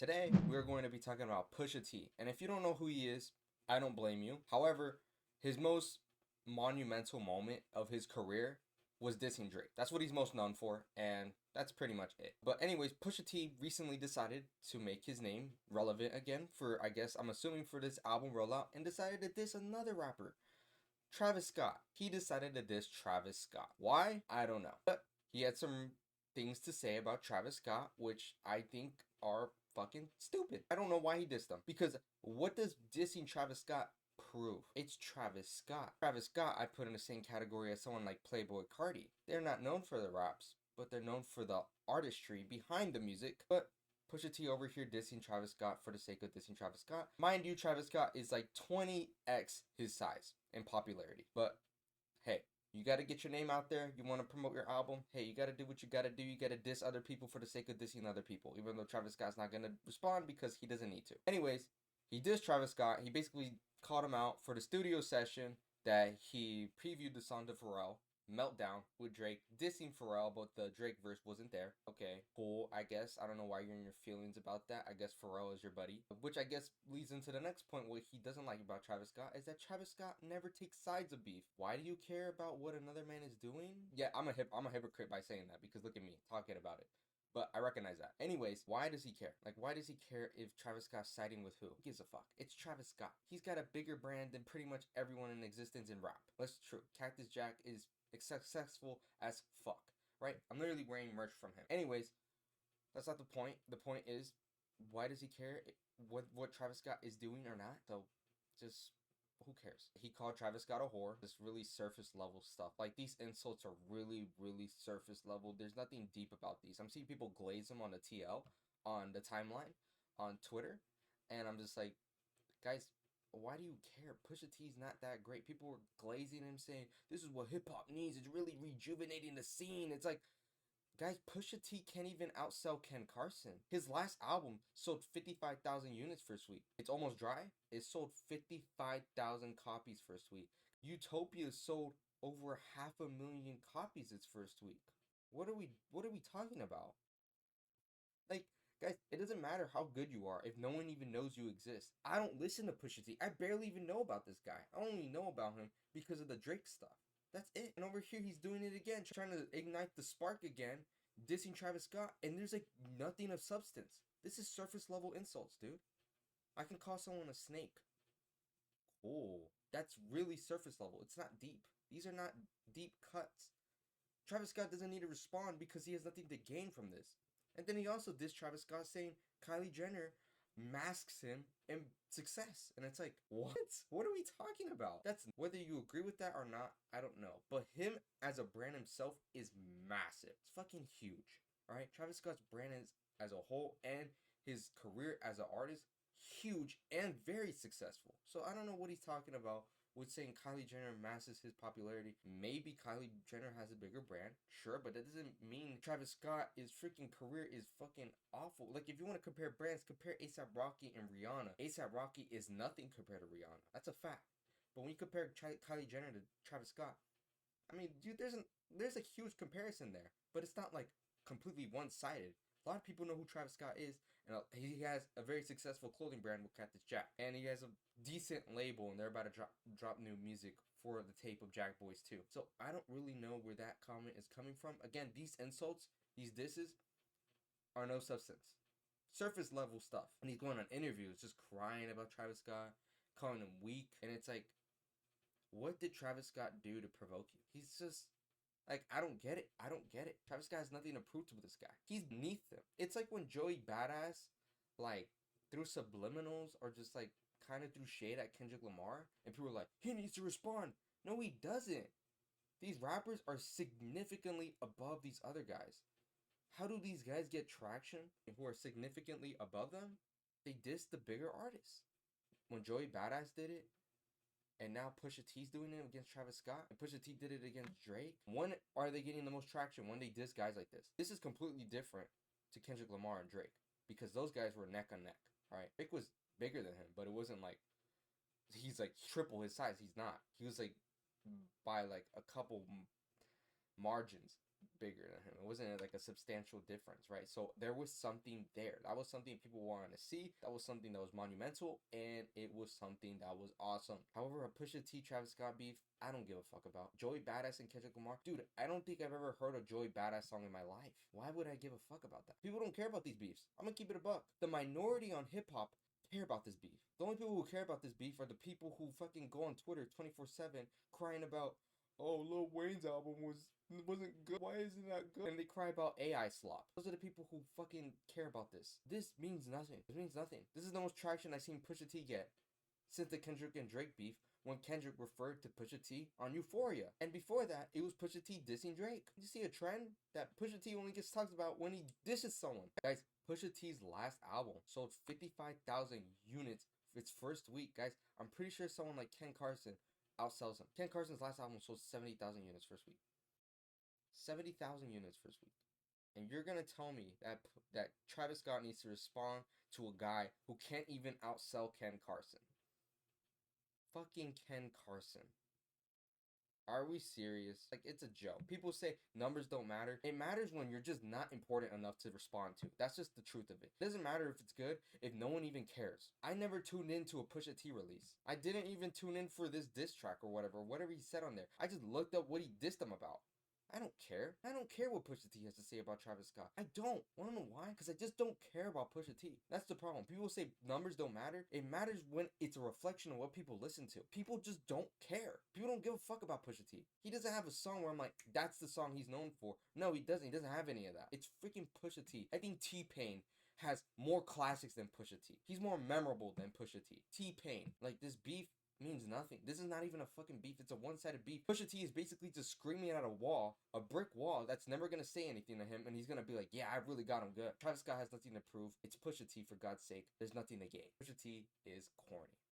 Today, we're going to be talking about Pusha T. And if you don't know who he is, I don't blame you. However, his most monumental moment of his career was dissing Drake. That's what he's most known for, and that's pretty much it. But anyways, Pusha T recently decided to make his name relevant again for, I guess, I'm assuming for this album rollout, and decided to diss another rapper, Travis Scott. He decided to diss Travis Scott. Why? I don't know. But he had some things to say about Travis Scott, which I think are fucking stupid. I don't know why he dissed them. Because what does dissing Travis Scott prove? It's Travis Scott. Travis Scott, I put in the same category as someone like Playboy Carti. They're not known for the raps, but they're known for the artistry behind the music. But Pusha T over here dissing Travis Scott for the sake of dissing Travis Scott. Mind you, Travis Scott is like 20x his size in popularity. But hey, you got to get your name out there. You want to promote your album. Hey, you got to do what you got to do. You got to diss other people for the sake of dissing other people. Even though Travis Scott's not going to respond because he doesn't need to. Anyways, he dissed Travis Scott. He basically called him out for the studio session that he previewed the song to Pharrell. Meltdown with Drake dissing Pharrell, but the Drake verse wasn't there. Okay, cool, I guess. I don't know why you're in your feelings about that. I guess Pharrell is your buddy. Which I guess leads into the next point. What he doesn't like about Travis Scott is that Travis Scott never takes sides of beef. Why do you care about what another man is doing? Yeah, I'm a hypocrite by saying that, because look at me talking about it. But I recognize that. Anyways, why does he care? Like, why does he care if Travis Scott's siding with who? Who gives a fuck? It's Travis Scott. He's got a bigger brand than pretty much everyone in existence in rap. That's true. Cactus Jack is successful as fuck, right? I'm literally wearing merch from him. Anyways, that's not the point. The point is, why does he care what Travis Scott is doing or not? So, just who cares? He called Travis Scott a whore. This really surface level stuff. Like, these insults are really, really surface level. There's nothing deep about these. I'm seeing people glaze him on the TL, on the timeline, on Twitter, and I'm just like, guys, why do you care? Pusha T's not that great. People were glazing him, saying this is what hip hop needs. It's really rejuvenating the scene. It's like, guys, Pusha T can't even outsell Ken Carson. His last album sold 55,000 units first week. It's Almost Dry. It sold 55,000 copies first week. Utopia sold over 500,000 copies its first week. What are we talking about? Like, guys, it doesn't matter how good you are if no one even knows you exist. I don't listen to Pusha T. I barely even know about this guy. I only know about him because of the Drake stuff. That's it. And over here, he's doing it again, trying to ignite the spark again, dissing Travis Scott, and there's like nothing of substance. This is surface level insults, dude. I can call someone a snake. Cool. That's really surface level. It's not deep. These are not deep cuts. Travis Scott doesn't need to respond because he has nothing to gain from this. And then he also dissed Travis Scott saying Kylie Jenner masks him in success. And it's like, what? What are we talking about? That's, whether you agree with that or not, I don't know. But him as a brand himself is massive. It's fucking huge. Alright? Travis Scott's brand is, as a whole, and his career as an artist, huge and very successful. So I don't know what he's talking about with saying Kylie Jenner masses his popularity. Maybe Kylie Jenner has a bigger brand, sure, but that doesn't mean Travis Scott, his freaking career is fucking awful. Like, if you want to compare brands, compare ASAP Rocky and Rihanna. ASAP Rocky is nothing compared to Rihanna. That's a fact. But when you compare Kylie Jenner to Travis Scott, I mean, dude, there's a huge comparison there, but it's not like completely one-sided. A lot of people know who Travis Scott is, and he has a very successful clothing brand with Cactus Jack, and he has a decent label, and they're about to drop new music for the tape of Jack Boys too. So I don't really know where that comment is coming from. Again, these insults, these disses, are no substance, surface level stuff. And he's going on interviews, just crying about Travis Scott, calling him weak, and it's like, what did Travis Scott do to provoke you? He's just like, I don't get it. I don't get it. Travis Scott has nothing to prove to this guy. He's beneath him. It's like when Joey Badass, like, threw subliminals or just, like, kind of threw shade at Kendrick Lamar, and people were like, he needs to respond. No, he doesn't. These rappers are significantly above these other guys. How do these guys get traction who are significantly above them? They diss the bigger artists. When Joey Badass did it, and now Pusha T's doing it against Travis Scott, and Pusha T did it against Drake. When are they getting the most traction? When they diss guys like this. This is completely different to Kendrick Lamar and Drake, because those guys were neck on neck. All right, Drake was bigger than him, but it wasn't like he's like triple his size. He's not. He was like by like a couple margins. bigger than him. It wasn't like a substantial difference, right? So there was something there. That was something people wanted to see. That was something that was monumental, and it was something that was awesome. However, a Pusha T Travis Scott beef, I don't give a fuck about. Joey Badass and Kendrick Lamar, dude, I don't think I've ever heard a Joey Badass song in my life. Why would I give a fuck about that? People don't care about these beefs. I'm gonna keep it a buck. The minority on hip hop care about this beef. The only people who care about this beef are the people who fucking go on Twitter 24/7 crying about, oh, Lil Wayne's album wasn't good. Why isn't that good? And they cry about AI slop. Those are the people who fucking care about this. This means nothing. This means nothing. This is the most traction I've seen Pusha T get since the Kendrick and Drake beef, when Kendrick referred to Pusha T on Euphoria. And before that, it was Pusha T dissing Drake. You see a trend that Pusha T only gets talked about when he disses someone. Guys, Pusha T's last album sold 55,000 units its first week. Guys, I'm pretty sure someone like Ken Carson outsells him. Ken Carson's last album sold 70,000 units first week. 70,000 units first week. And you're gonna tell me that Travis Scott needs to respond to a guy who can't even outsell Ken Carson? Fucking Ken Carson. Are we serious? Like, it's a joke. People say numbers don't matter. It matters when you're just not important enough to respond to. That's just the truth of it. It doesn't matter if it's good if no one even cares. I never tuned into a Pusha T release. I didn't even tune in for this diss track or whatever he said on there. I just looked up what he dissed him about. I don't care. I don't care what Pusha T has to say about Travis Scott. I don't. Wanna know why? Because I just don't care about Pusha T. That's the problem. People say numbers don't matter. It matters when it's a reflection of what people listen to. People just don't care. People don't give a fuck about Pusha T. He doesn't have a song where I'm like, that's the song he's known for. No, he doesn't. He doesn't have any of that. It's freaking Pusha T. I think T-Pain has more classics than Pusha T. He's more memorable than Pusha T. T-Pain. Like, this beef means nothing. This is not even a fucking beef. It's a one-sided beef. Pusha T is basically just screaming at a wall, a brick wall that's never gonna say anything to him, and he's gonna be like, yeah, I really got him good. Travis Scott has nothing to prove. It's Pusha T, for God's sake. There's nothing to gain. Pusha T is corny.